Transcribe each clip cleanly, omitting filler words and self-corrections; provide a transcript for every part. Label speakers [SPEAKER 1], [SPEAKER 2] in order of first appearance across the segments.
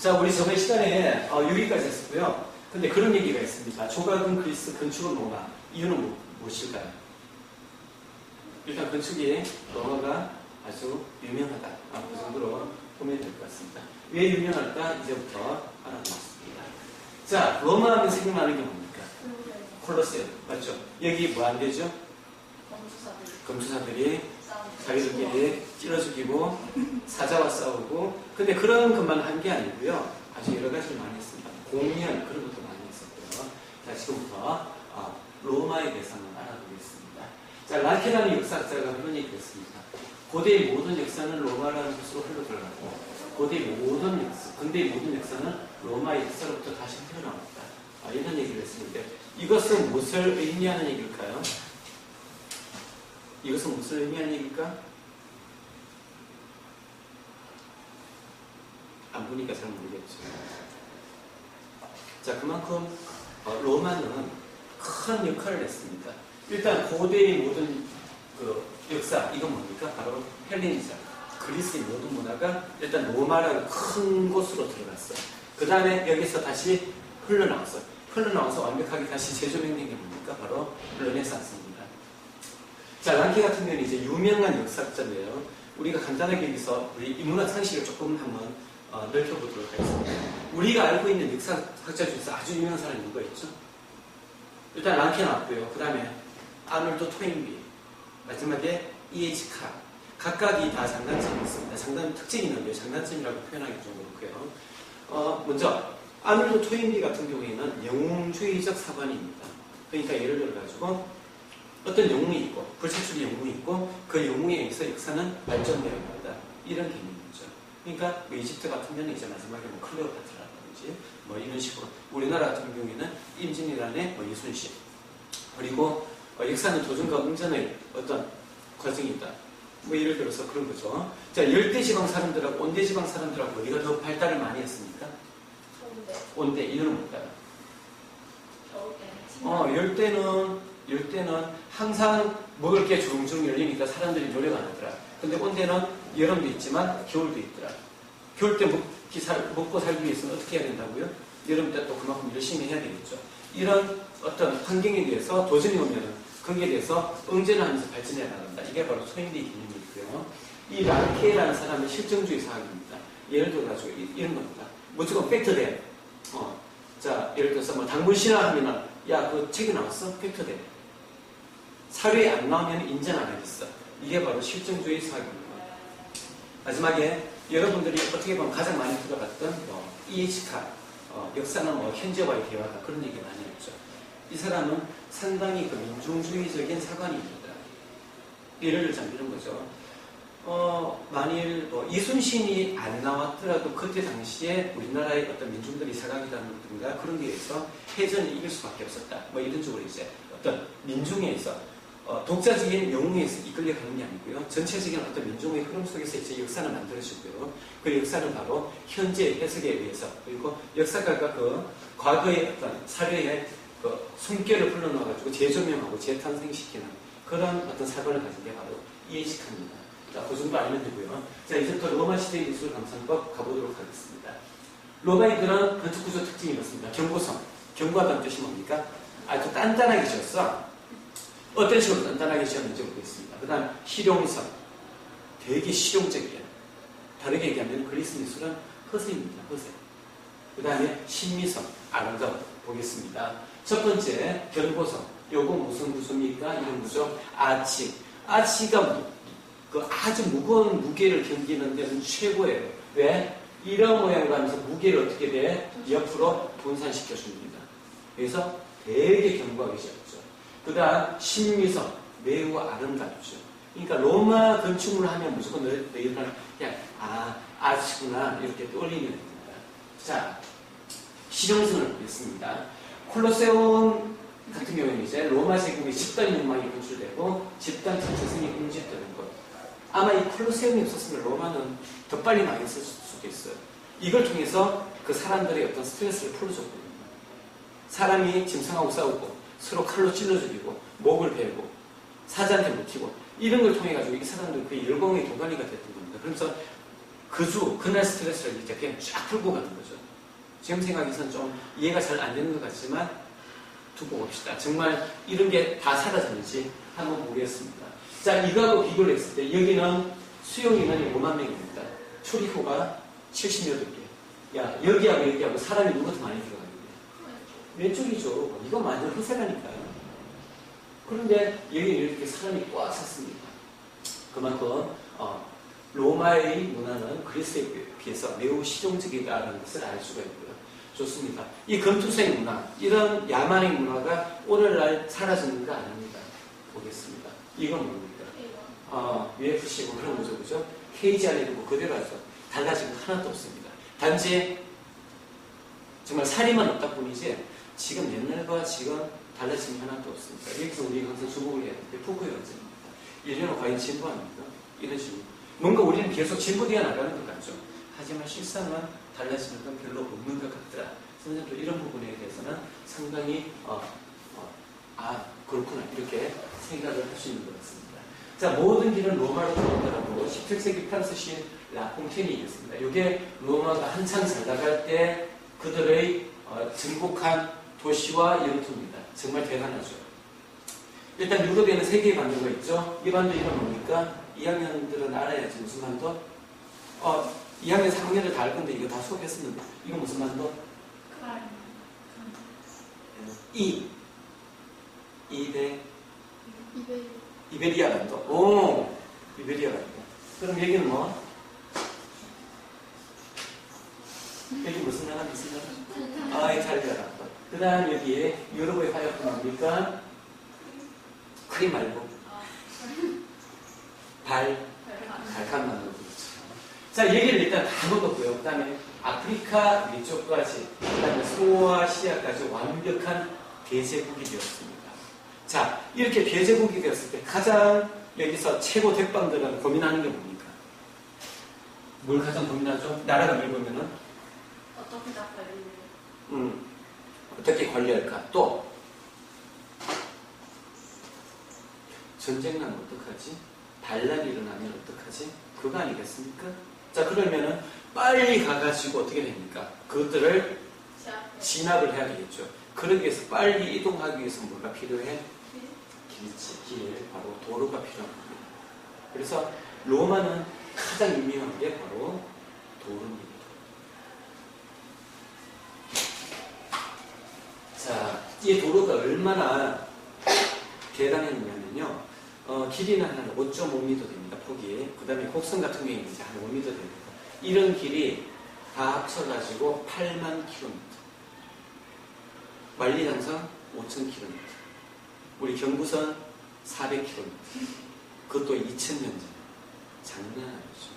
[SPEAKER 1] 자, 우리 저번 시간에 유리까지 했었고요. 근데 그런 얘기가 있습니다. 조각은 그리스, 건축은 로마. 이유는 무엇일까요? 일단 건축이 로마가 아주 유명하다. 그 정도로 보면 될 것 같습니다. 왜 유명할까? 이제부터 알아보겠습니다. 자, 로마 하면 생각나는 게 뭡니까? 콜로세움. 맞죠? 여기 뭐 안 되죠? 검투사들이 자기들끼리 찔러 죽이고 사자와 싸우고, 근데 그런 것만 한 게 아니고요. 아주 여러 가지를 많이 했습니다. 공연 그런 것도 많이 했었고요. 자, 지금부터 로마에 대해서 한번 알아보겠습니다. 자, 라케라는 역사학자가 그런 얘기를 했습니다. 고대의 모든 역사는 로마라는 것으로 흘러들어가고, 고대의 모든 역사, 근대의 모든 역사는 로마의 역사로부터 다시 태어나왔다. 이런 얘기를 했습니다. 이것은 무엇을 의미하는 얘기일까요? 이것은 무슨 의미하는 얘기일까? 안 보니까 잘 모르겠죠. 자, 그만큼 로마는 큰 역할을 했습니다. 일단 고대의 모든 그 역사, 이건 뭡니까? 바로 헬레니즘, 그리스의 모든 문화가 일단 로마라는 큰 곳으로 들어갔어요. 그 다음에 여기서 다시 흘러나왔어요. 흘러나와서 완벽하게 다시 재조명된 게 뭡니까? 바로 르네상스입니다. 자, 랑케 같은 경우는 이제 유명한 역사학자인데요. 우리가 간단하게 여기서 우리 인문학 상식을 조금 한번 넓혀보도록 하겠습니다. 우리가 알고 있는 역사학자 중에서 아주 유명한 사람이 누가 있죠? 일단 랑케 나왔고요. 그 다음에 아놀드 토인비, 마지막에 E.H. 카. 각각이 다 장단점이 있습니다. 장단 특징이 있는데요. 장단점이라고 표현하기 좀 그렇고요. 먼저 아놀드 토인비 같은 경우에는 영웅주의적 사관입니다. 그러니까 예를 들어가지고 어떤 영웅이 있고, 불차출의 영웅이 있고, 그 영웅에 의해서 역사는 발전되어 간다. 이런 개념이죠. 그러니까 뭐 이집트 같은 경우는 이제 마지막에 뭐 클레오파트라든지 뭐 이런 식으로, 우리나라 같은 경우에는 임진왜란의 뭐 이순신, 그리고 역사는 도전과 응전의 어떤 과정이 있다. 뭐 예를 들어서 그런 거죠. 자, 열대지방 사람들하고 온대지방 사람들하고 어디가 더 발달을 많이 했습니까? 온대. 이유는 뭘까요? 열대는 항상 먹을 게 주렁주렁 열리니까 사람들이 노력 안 하더라. 근데 온대는 여름도 있지만 겨울도 있더라. 겨울 때 먹고 살기 위해서는 어떻게 해야 된다고요? 여름 때 또 그만큼 열심히 해야 되겠죠. 이런 어떤 환경에 대해서 도전이 오면은 거기에 대해서 응전을 하면서 발전해 나간다. 이게 바로 토인비 개념이 있고요. 이 랑케라는 사람은 실정주의 사학입니다. 예를 들어가지고 이런 겁니다. 무조건 팩트대. 자, 예를 들어서 뭐 당분신화 하면은 야, 그 책이 나왔어? 팩트대. 사료에 안 나오면 인정 안 하겠어. 이게 바로 실정주의 사학입니다. 마지막에 여러분들이 어떻게 보면 가장 많이 들어봤던 E.H. 카, 역사는 현재와의 대화다. 그런 얘기 많이 했죠. 이 사람은 상당히 그 민중주의적인 사관입니다. 예를 들자면 이런 거죠. 만일 이순신이 안 나왔더라도 그때 당시에 우리나라의 어떤 민중들이 사각이라든가 그런 데 의해서 해전을 이길 수밖에 없었다. 뭐 이런 쪽으로 이제 어떤 민중에 의해서 독자적인 영웅에 의해서 이끌려가는 게 아니고요. 전체적인 어떤 민중의 흐름 속에서 이제 역사를 만들어주고요. 그 역사는 바로 현재 해석에 의해서, 그리고 역사가가 그 과거의 어떤 사례의 그 숨결을 불러넣어가지고 재조명하고 재탄생시키는 그런 어떤 사관을 가진 게 바로 E.H. 카입니다. 자, 그 정도 알면 되고요. 자, 이제부터 로마 시대의 미술 감상법 가보도록 하겠습니다. 로마의 그런 건축구조 특징이 이렇습니다. 경고성. 경고하다는 뜻이 뭡니까? 아주 단단하게 지었어. 어떤 식으로 단단하게 지었는지 보겠습니다. 그 다음 실용성. 되게 실용적이에요. 다르게 얘기하면 그리스 미술은 허세입니다. 허세. 그 다음에 신미성. 아름다움. 보겠습니다. 첫 번째, 견고성. 요거 무슨 구조입니까? 이런 구조. 아치. 아치가 아주 무거운 무게를 견디는 데는 최고예요. 왜? 이런 모양으로 하면서 무게를 어떻게 돼? 옆으로 분산시켜 줍니다. 그래서 되게 견고하게 지었죠. 그 다음 신미성. 매우 아름답죠. 그러니까 로마 건축물을 하면 무조건 너희들은 그냥 아치구나 이렇게 떠올리면 됩니다. 자, 실용성을 보겠습니다. 콜로세움 같은 경우는 이제 로마 제국의 집단 욕망이 분출되고 집단 정체성이 응집되는 것. 아마 이 콜로세움이 없었으면 로마는 더 빨리 망했을 수도 있어요. 이걸 통해서 그 사람들의 어떤 스트레스를 풀어줬거든요. 사람이 짐승하고 싸우고 서로 칼로 찔러 죽이고 목을 베고 사자한테 묻히고 이런 걸 통해 가지고 이 사람들은 그 열공의 도가니가 됐던 겁니다. 그래서 그 주, 그날 스트레스를 이제 그냥 쫙 풀고 가는 거죠. 지금 생각해서는 좀 이해가 잘 안 되는 것 같지만 두고 봅시다. 정말 이런 게 다 사라졌는지 한번 보겠습니다. 자, 이거하고 비교를 했을 때 여기는 수용 인원이 5만 명입니다. 출입구가 78개. 야, 여기하고 사람이 누가 더 많이 들어가는데? 왼쪽이죠. 이거 완전 허세라니까요. 그런데 여기는 이렇게 사람이 꽉 찼습니다. 그만큼 로마의 문화는 그리스에 비해서 매우 실용적이다라는 것을 알 수가 있고요. 좋습니다. 이 금투생 문화, 이런 야만의 문화가 오늘날 사라졌는가 아닙니다. 보겠습니다. 이건 뭡니까? UFC고 그런 거죠, 그죠? 케이지 안에 두고 그대로 하죠. 달라진 거 하나도 없습니다. 단지 정말 살이만 없다 뿐이지 지금 옛날과 지금 달라진 게 하나도 없습니다. 여기서 우리가 항상 주목을 해야 되는데 푸쿠의 원전입니다. 인류는 과연 진보합니까? 이런 식으로. 뭔가 우리는 계속 진보되어 나가는 것 같죠. 하지만 실상은 달라지는 건 별로 없는 것 같더라. 선생님도 이런 부분에 대해서는 상당히 그렇구나 이렇게 생각을 할 수 있는 것 같습니다. 자, 모든 길은 로마로 들어온다라고 17세기 프랑스 시인 라퐁텐이 얘기했습니다. 이게 로마가 한창 잘 나갈 때 그들의 증복한 도시와 영토입니다. 정말 대단하죠. 일단 유럽에는 세 개의 반도가 있죠. 이 반도 이름 뭡니까? 2학년들은 알아야지. 무슨 반도? 2학년 3학년을 다 알 건데 이거 다 수업했었는데 이거 무슨 반도? 이베리아 반도. 오, 이베리아 반도. 그럼 여기는 뭐? 여기 무슨 나라? 이탈리아 반도. 그 다음 여기에 유럽의 화약은 뭡니까? 크림 말고 발칸만으로 그렇죠. 자, 얘기를 일단 다 먹었고요. 그 다음에 아프리카 위쪽까지, 그 다음에 소아시아까지 완벽한 대제국이 되었습니다. 자, 이렇게 대제국이 되었을 때 가장 여기서 최고 대빵들은 고민하는 게 뭡니까? 뭘 가장 고민하죠? 나라가 넓으면은
[SPEAKER 2] 어떻게 다 관리를?
[SPEAKER 1] 어떻게 관리할까? 또 전쟁 나면 어떡하지? 반란이 일어나면 어떡하지? 그거 아니겠습니까? 자, 그러면은 빨리 가가지고 어떻게 됩니까? 그것들을 진압을 해야 되겠죠. 그러기 위해서 빨리 이동하기 위해서 뭐가 필요해? 길, 바로 도로가 필요합니다. 그래서 로마는 가장 유명한 게 바로 도로입니다. 자, 이 도로가 얼마나 대단했냐면요. 길이는 한 5.5m 됩니다. 폭이. 그 다음에 곡선 같은 경우에는 이제 한 5m 됩니다. 이런 길이 다 합쳐가지고 8만 km. 만리장성 5,000km. 우리 경부선 400km. 그것도 2000년 전. 장난 아니죠.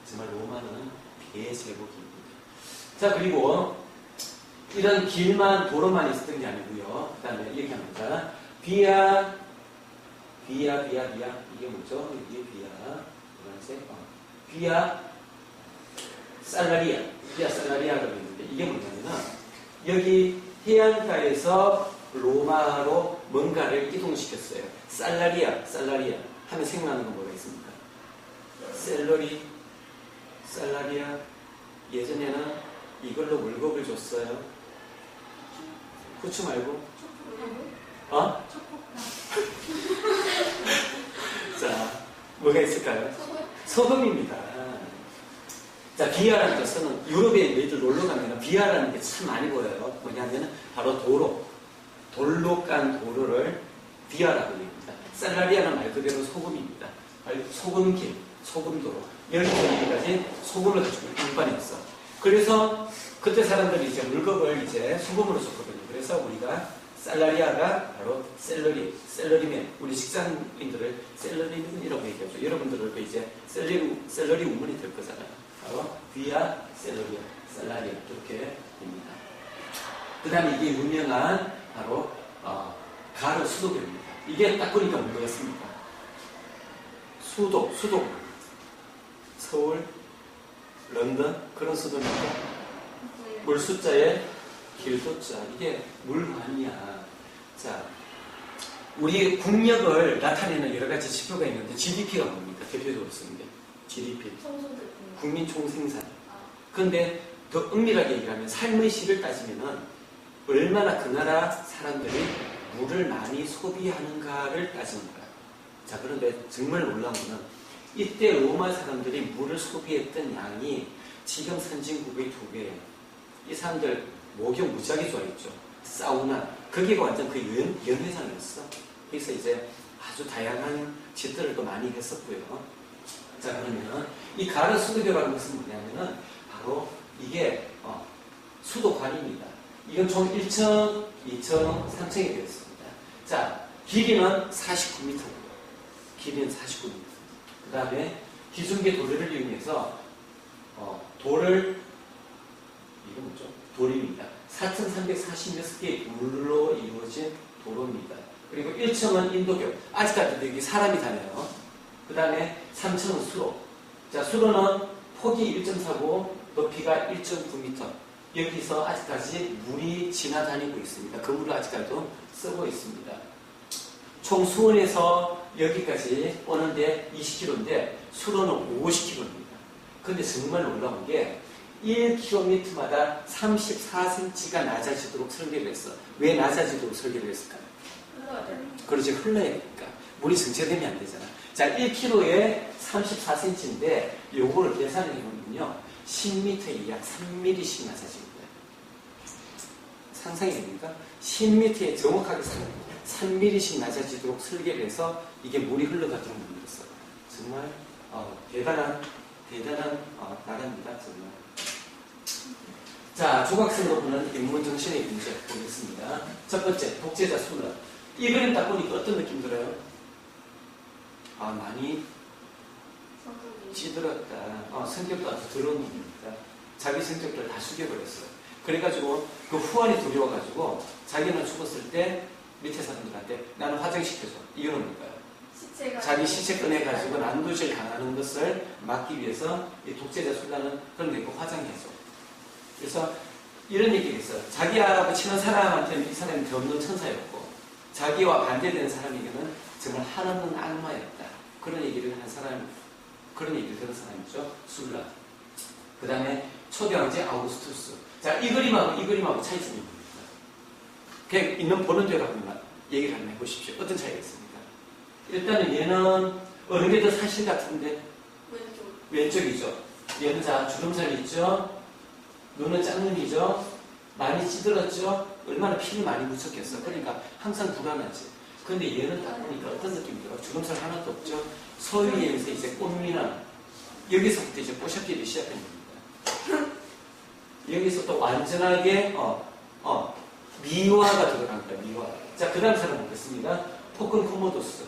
[SPEAKER 1] 정말 로마는 대제국입니다. 자, 그리고 이런 길만 도로만 있었던 게 아니고요. 그 다음에 이렇게 합니다. 비아 이게 뭐죠? 이게 노란색 비아 살라리아라고 있는데 이게 뭐냐면 여기 해안가에서 로마로 뭔가를 이동시켰어요. 살라리아 하면 생각나는 건 뭐가 있습니까? 살라리아. 예전에는 이걸로 월급을 줬어요. 후추 말고? 자, 뭐가 있을까요? 소금입니다. 자, 비아라는 것은 유럽에 너희들 놀러 가면 비아라는 게 참 많이 보여요. 뭐냐면 바로 돌로 깐 도로를 비아라고 합니다. 살라리아는 말 그대로 소금입니다. 소금길, 소금도로. 여기서 여기까지 소금을 가지고 운반했어. 그래서 그때 사람들이 이제 물건을 이제 소금으로 줬거든요. 그래서 우리가 살라리아가 바로 셀러리맨, 우리 직장인들을 셀러리맨이라고 얘기하죠. 여러분들도 이제 셀러리 우먼이 될 거잖아요. 바로 비아 살라리아 이렇게 됩니다. 그 다음에 이게 유명한 바로 가로 수도교입니다. 이게 딱 보니까 뭐였습니까? 수도 서울, 런던 그런 수도입니다. 물 숫자에 길도자 이게 물관이야. 자, 우리 국력을 나타내는 여러 가지 지표가 있는데 GDP가 뭡니까? 대표적으로 쓰는 게 GDP. 국민 총생산. 그런데 더 엄밀하게 얘기하면 삶의 실을 따지면은 얼마나 그 나라 사람들이 물을 많이 소비하는가를 따지는 거야. 자, 그런데 정말 놀라운 거는 이때 로마 사람들이 물을 소비했던 양이 지금 선진국의 2배예요. 이 사람들 목욕 무지하게 좋아했죠. 사우나. 거기가 완전 그 연회장이었어. 그래서 이제 아주 다양한 짓들을 또 많이 했었고요. 자, 그러면 이 가르 수도교라는 것은 뭐냐면은 바로 이게 수도관입니다. 이건 총 1층, 2층, 3층이 되어 있습니다. 자, 길이는 49m고요. 길이는 49m. 그 다음에 기중계 도래를 이용해서 돌을 이거 뭐죠? 돌입니다. 4,346개의 돌로 이루어진 도로입니다. 그리고 1층은 인도교. 아직까지도 여기 사람이 다녀요. 그 다음에 3층은 수로. 자, 수로는 폭이 1.4고 높이가 1.9m. 여기서 아직까지 물이 지나다니고 있습니다. 그 물을 아직까지도 쓰고 있습니다. 총 수원에서 여기까지 오는데 20km인데 수로는 50km입니다. 근데 정말 놀라운 게 1km마다 34cm가 낮아지도록 설계를 했어. 왜 낮아지도록 설계를 했을까요? 그렇지, 흘러야 되니까. 물이 정체되면 안 되잖아. 자, 1km에 34cm인데 요거를 계산해 보면요. 10m에 약 3mm씩 낮아집니다. 상상이 됩니까? 10m에 정확하게 3mm씩 낮아지도록 설계를 해서 이게 물이 흘러가도록 만들었어요. 정말 대단한 나라입니다. 정말. 자, 조각생으로 보는 인문정신의 문제 보겠습니다. 첫 번째, 독재자 수는. 이 그림 딱 보니까 어떤 느낌 들어요? 많이 찌들었다. 성격도 아주 더러운 놈입니다. 자기 성격을 다 숙여버렸어요. 그래가지고 그 후환이 두려워가지고 자기는 죽었을 때 밑에 사람들한테 나는 화장시켜줘. 이유는 뭘까요? 자기 시체 꺼내가지고 난도질 당하는 것을 막기 위해서 이 독재자 술라는 그런 데 화장해줘. 그래서 이런 얘기가 있어요. 자기하고 친한 사람한테는 이 사람이 없는 천사였고 자기와 반대되는 사람에게는 정말 한없는 악마였다. 그런 얘기를 하는 사람, 그런 얘기를 들은 사람이죠. 술라. 그 다음에 초대왕제 아우구스투스. 자, 이 그림하고 차이점이 뭡니까? 그냥 있는 보는 대로 한번 얘기를 한번 해보십시오. 어떤 차이가 있습니까? 일단은 얘는 어느 게 더 사실 같은데 왼쪽이죠. 얘는 자 주름살이 있죠. 눈은 짝눈이죠. 많이 찌들었죠. 얼마나 피를 많이 묻혔겠어. 그러니까 항상 불안하지. 근데 얘는 딱 보니까 어떤 느낌이 들어? 주름살 하나도 없죠. 소위에서 이제 꽃미나 여기서부터 이제 뽀샵길이 시작된 겁니다. 여기서 또 완전하게 미화가 들어간 거야. 미화. 자, 그 다음 사람 보겠습니다. 토큰 코모도스.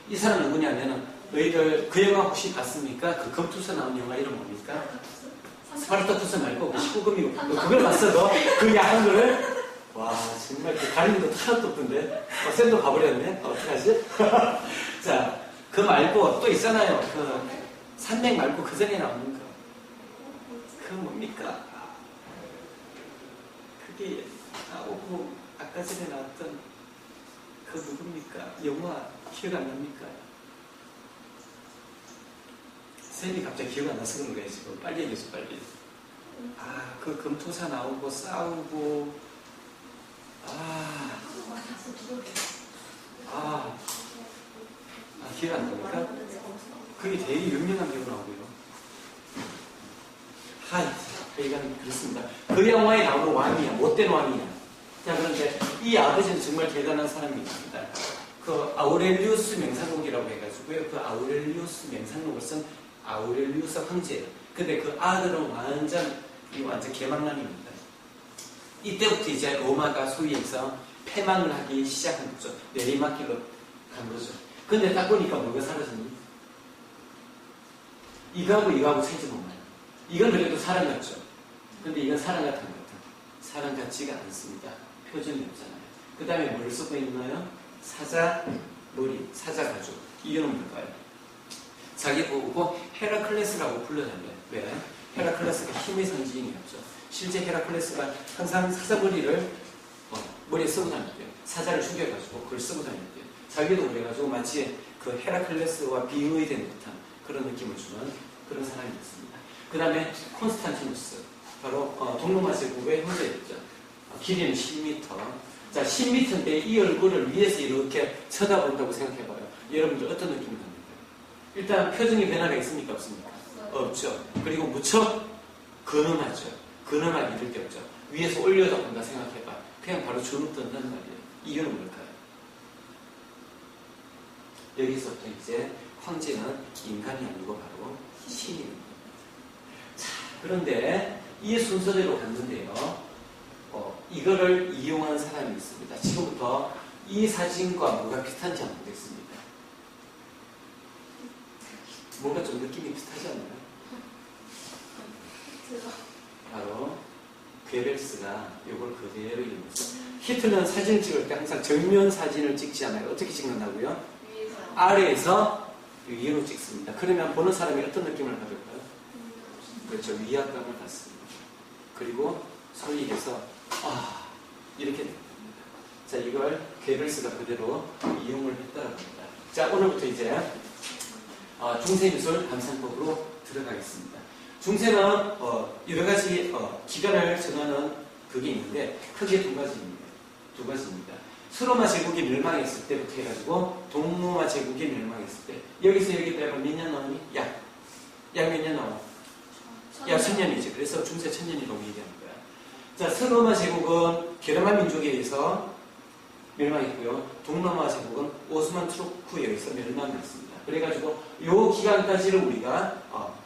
[SPEAKER 1] 이 사람 누구냐면은 너희들 그 영화 혹시 봤습니까? 그 검투사 나온 영화 이름 뭡니까? 스파르타쿠스 말고 19금이고 그걸 봤어도 그 야한 거를 와 정말 그 가리는 거 하나도 없던데 쌤도 가버렸네. 어떡하지? 자, 그 말고 또 있잖아요. 그 산맥 말고 그 전에 나오는 거. 그 뭡니까? 그게 아까 전에 나왔던 그 누굽니까? 영화 기억 안 납니까? 쌤이 갑자기 기억 안 나서 그런 거예요 지금. 빨리 얘기해줘 빨리. 그 금토사 나오고 싸우고 기억 안 납니까? 그게 되게 유명한 배우 나오고요. 그러니까 그렇습니다. 그 영화에 나오는 왕이야. 못된 왕이야. 자, 그런데 이 아버지는 정말 대단한 사람입니다. 그 아우렐리우스 명상록이라고 해가지고요. 그 아우렐리우스 명상록을 쓴 아우렐리우스 황제예요. 근데 그 아들은 완전 개망남입니다. 이때부터 이제 로마가 소위에서 패망을 하기 시작한 거죠. 내리막길로 간 거죠. 근데 딱 보니까 뭐가 사라졌니? 이거하고 차이점은 많아요. 이건 그래도 사람같죠. 근데 이건 사람 같은 것 같아요. 사람 같지가 않습니다. 표정이 없잖아요. 그 다음에 뭘 쓰고 있나요? 사자 머리, 사자 가죽. 이거는 뭘까요? 자기 보고 헤라클레스라고 불러다녀요. 왜? 헤라클레스가 힘의 상징이었죠. 실제 헤라클레스가 항상 사자 머리를 머리에 쓰고 다녔대요. 사자를 죽여가지고 그걸 쓰고 다녔대요. 자기도 그래가지고 마치 그 헤라클레스와 비유된 듯한 그런 느낌을 주는 그런 사람이었습니다. 그 다음에 콘스탄티누스, 바로 동로마 제국의 형제였죠. 길이는 10m. 자, 10m인데 이 얼굴을 위에서 이렇게 쳐다본다고 생각해봐요. 여러분들 어떤 느낌이 납니까? 일단 표정의 변화가 있습니까? 없습니까? 없죠. 그리고 무척 근엄하죠. 근엄하게 이럴 게 없죠. 위에서 올려다본다 생각해봐. 그냥 바로 주눅 든단 말이에요. 이유는 뭘까요? 여기서부터 이제 황제는 인간이 아니고 바로 신입니다. 자, 그런데 이 순서대로 갔는데요. 이거를 이용한 사람이 있습니다. 지금부터 이 사진과 뭐가 비슷한지 한번 보겠습니다. 뭔가 좀 느낌이 비슷하지 않나요? 바로 괴벨스가 이걸 그대로 이용했어요. 히틀러는 사진을 찍을 때 항상 정면 사진을 찍지 않아요. 어떻게 찍는다고요? 아래에서 위로 찍습니다. 그러면 보는 사람이 어떤 느낌을 받을까요? 그렇죠. 위압감을 받습니다. 그리고 솔직해서 이렇게 됩니다. 자, 이걸 괴벨스가 그대로 이용을 했다고 합니다. 자, 오늘부터 이제 중세미술 감상법으로 들어가겠습니다. 중세는 여러 가지 기간을 정하는 그게 있는데 크게 두 가지입니다. 서로마 제국이 멸망했을 때부터 해가지고 동로마 제국이 멸망했을 때 여기서 여기 빼면 몇 년 나오니? 약 몇 년 나와? 약 1000년이지. 그래서 중세 1000년이라고 얘기하는 거야. 자, 서로마 제국은 게르만 민족에 의해서 멸망했고요. 동로마 제국은 오스만 투르크에 의해서 멸망했습니다. 그래가지고 요 기간까지를 우리가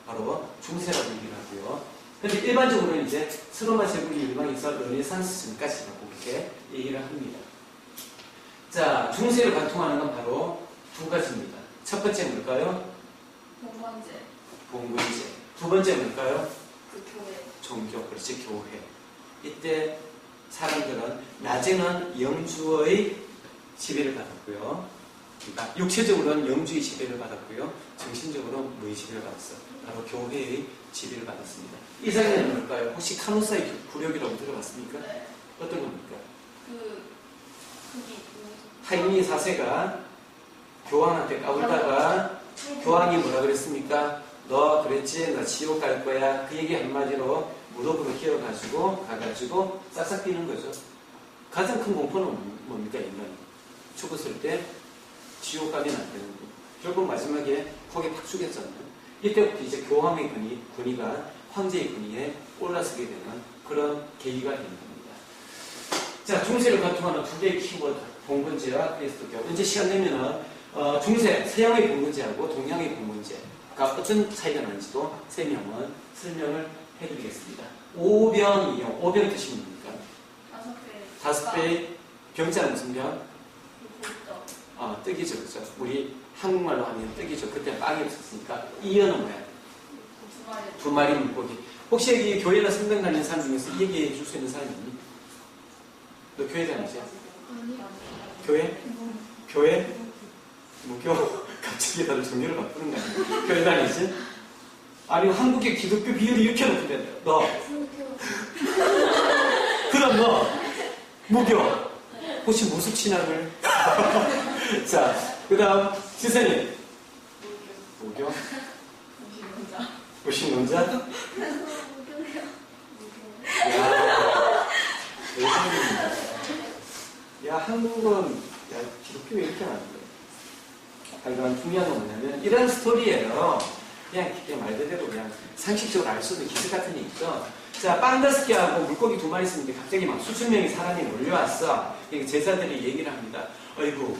[SPEAKER 1] 바로 중세라고 얘기를 하고요. 근데 일반적으로는 이제 서로마 제국이 멸망해서 르네상스 전까지라고 이렇게 얘기를 합니다. 자, 중세를 관통하는 건 바로 두 가지입니다. 첫 번째 뭘까요? 봉건제. 두 번째 뭘까요?
[SPEAKER 2] 교회.
[SPEAKER 1] 종교, 그렇지, 교회. 이때 사람들은 낮에는 영주의 지배를 받았고요. 그러니까 육체적으로는 영주의 지배를 받았고요. 정신적으로는 무의 지배를 받았어요. 바로 교회의 지배를 받았습니다. 이 장면은 뭘까요? 혹시 카누사의 굴욕이라고 들어봤습니까?
[SPEAKER 2] 네.
[SPEAKER 1] 어떤 겁니까?
[SPEAKER 2] 그게
[SPEAKER 1] 하이미 4세가 교황한테 까불다가 교황이 뭐라 그랬습니까? 너 그랬지? 나 지옥 갈 거야. 그 얘기 한마디로 무릎으로 기어가지고 가가지고 싹싹 뛰는 거죠. 가장 큰 공포는 뭡니까? 인간이 죽었을 때 지옥 가면 안 되는 거. 결국 마지막에 거기에 팍 죽였잖아요. 이때부터 이제 교황의 군의가 황제의 군의에 올라서게 되는 그런 계기가 되는 겁니다. 자, 중세를 관통하는 두 개의 키워드, 봉건제와 그리스도교. 언제 시간 되면은 중세, 서양의 봉건제하고 동양의 봉건제가 어떤 차이가 나는지도 세 명은 설명을 해드리겠습니다. 오병이요. 오병 뜻이 뭡니까? 5배. 병자는 무슨 병? 떡이죠, 그죠? 우리 한국말로 하면 떡이죠. 그때 빵이 없었으니까. 이어는 뭐야? 두 마리 물고기. 혹시 여기 교회나 성당 다니는 사람 중에서 얘기해 줄 수 있는 사람이 있니? 너 교회 다니지? 교회? 교회? 무교? 갑자기 다들 종교를 바꾸는 거 아니야? 교회 다니지? 아니, 한국의 기독교 비율이 이렇게 높은데, 너. 그럼 너, 무교. 혹시 무속 신앙을? 자, 그 다음, 지선님. 무교? 무신론자? 야, 대단합니다. 야, 한국은, 기독교 왜 이렇게 많은데? 하여간 중요한 건 뭐냐면, 이런 스토리예요. 그냥 말 그대로 그냥 상식적으로 알 수 있는 기술 같은 게 있죠. 자, 빵 5개하고 물고기 2마리 있는데 갑자기 막 수천 명의 사람이 몰려왔어. 제자들이 얘기를 합니다. 어이구,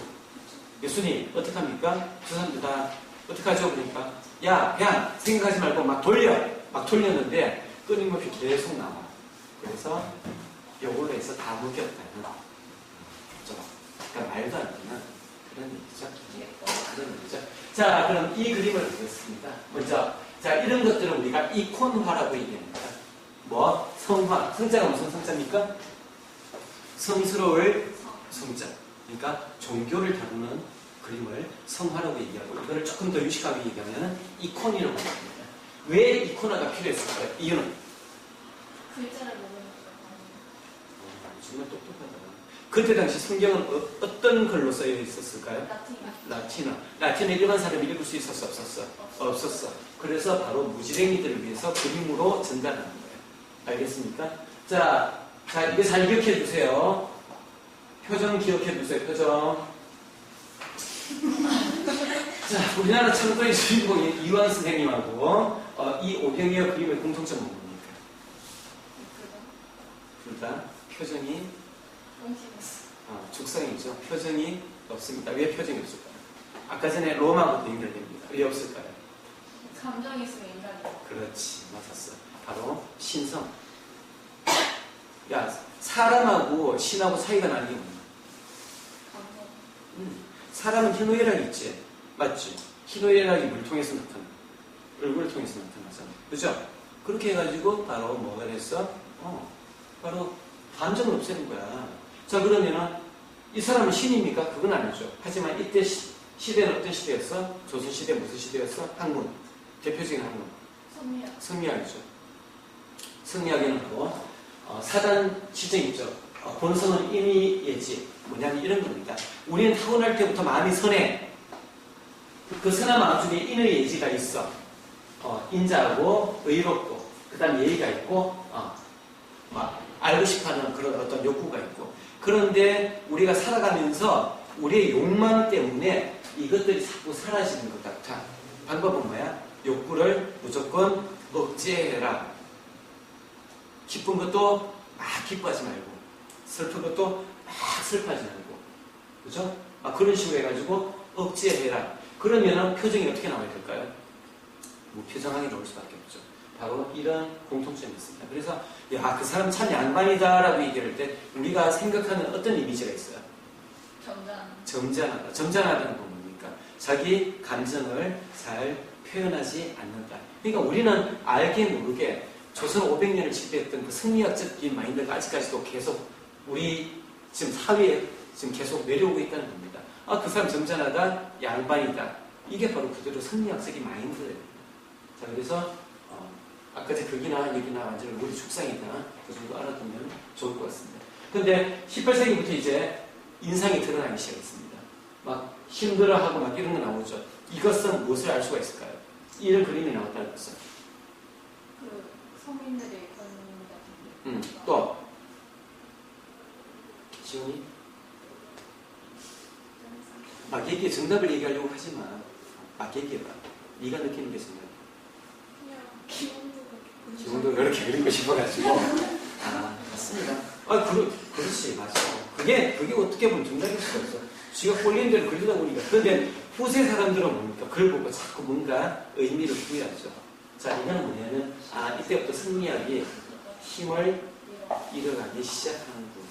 [SPEAKER 1] 예수님, 어떡합니까? 저 사람들 다, 어떡하죠? 그러니까. 야, 그냥 생각하지 말고 막 돌렸는데 끊임없이 계속 나와. 그래서 요걸로 해서 다 묶였다는 거죠. 그러니까 말도 안 되는 그런 얘기죠. 그런 얘기죠. 자, 그럼 이 그림을 보겠습니다. 먼저, 자, 이런 것들을 우리가 이콘화라고 얘기합니다. 뭐? 성화. 성자가 무슨 성자입니까? 성스러울 성자. 그러니까 종교를 다루는 그림을 성화라고 얘기하고, 이거를 조금 더 유식하게 얘기하면 이콘이라고 합니다. 왜 이콘화가 필요했을까요? 이유는?
[SPEAKER 2] 글자를 모르는
[SPEAKER 1] 정말 똑똑하다. 그때 당시 성경은 어떤 글로 써여 있었을까요?
[SPEAKER 2] 라틴.
[SPEAKER 1] 라틴어 일반 사람이 읽을 수 있었어, 없었어? 없었어. 그래서 바로 무지랭이들을 위해서 그림으로 전달하는 거예요. 알겠습니까? 자, 이게 잘 기억해 두세요. 표정 기억해 두세요, 표정. 자, 우리나라 창조의 주인공인 이완 선생님하고 이 오병이어 그림의 공통점은 뭡니까? 둘 다 표정이 죽상이죠. 표정이 없습니다. 왜 표정이 없을까요? 아까 전에 로마하고도 연결됩니다. 왜 없을까요?
[SPEAKER 2] 감정이 있으면 인간이.
[SPEAKER 1] 그렇지, 맞았어. 바로 신성. 야, 사람하고 신하고 차이가 나는 게 뭐냐?
[SPEAKER 2] 감정.
[SPEAKER 1] 사람은 희노애락이 있지, 맞지? 희노애락이 물 통해서 나타나, 얼굴을 통해서 나타나잖아, 그죠? 그렇게 해가지고 바로 뭐가 됐어? 바로 감정을 없애는 거야. 자, 그러면은 이 사람은 신입니까? 그건 아니죠. 하지만 이때 시대는 어떤 시대였어? 조선시대 무슨 시대였어? 학문. 대표적인 학문.
[SPEAKER 2] 성리학.
[SPEAKER 1] 성리학이죠. 성리학에는 바로 사단 시정이 있죠. 본성은 인의예지. 뭐냐면 이런 겁니다. 우리는 타고날 때부터 마음이 선해. 그 선한 마음 중에 인의예지가 있어. 인자하고 의롭고 그 다음 예의가 있고 알고 싶어하는 그런 어떤 욕구가 있고, 그런데 우리가 살아가면서 우리의 욕망 때문에 이것들이 자꾸 사라지는 것 같아. 방법은 뭐야? 욕구를 무조건 억제해라. 기쁜 것도 막 기뻐하지 말고, 슬픈 것도 막 슬퍼하지 말고, 그죠? 그런 식으로 해가지고 억제해라. 그러면은 표정이 어떻게 나와야 될까요? 무표정하게 나올 수밖에 없죠. 바로 이런 공통점이 있습니다. 그래서 야, 그 사람 참 양반이다라고 얘기할 때 우리가 생각하는 어떤 이미지가 있어요? 점잖하다. 점잖하다는 건 뭡니까? 자기 감정을 잘 표현하지 않는다. 그러니까 우리는 알게 모르게 조선 500년을 지배했던 그 승리학적인 마인드가 아직까지도 계속 우리 지금 사회에 지금 계속 내려오고 있다는 겁니다. 그 사람 점잖하다, 양반이다. 이게 바로 그대로 승리학적인 마인드예요. 자, 그래서 아까 제 극이나 얘기나 완전히 우리 축상이다. 그 정도 알아두면 좋을 것 같습니다. 근데 18세기부터 이제 인상이 드러나기 시작했습니다. 막 힘들어하고 막 이런 거 나오죠. 이것은 무엇을 알 수가 있을까요? 이런 그림이 나왔다는 것은.
[SPEAKER 2] 그 서민들의 권위 같은 게.
[SPEAKER 1] 또 지훈이? 막 얘기해. 정답을 얘기하려고 하지만 막 얘기해봐. 네가 느끼는 게 정답. 지금도 이렇게 그리고 싶어가지고. 맞습니다. 그렇지, 맞아. 그게 어떻게 보면 정답일 수가 있어. 쥐가 꼴린 대로 그리다 보니까. 그런데 후세 사람들은 뭡니까? 그걸 보고 자꾸 뭔가 의미를 부여하죠. 자, 이거는 뭐냐면, 이때부터 승리학이 힘을 잃어가기 시작하는구나.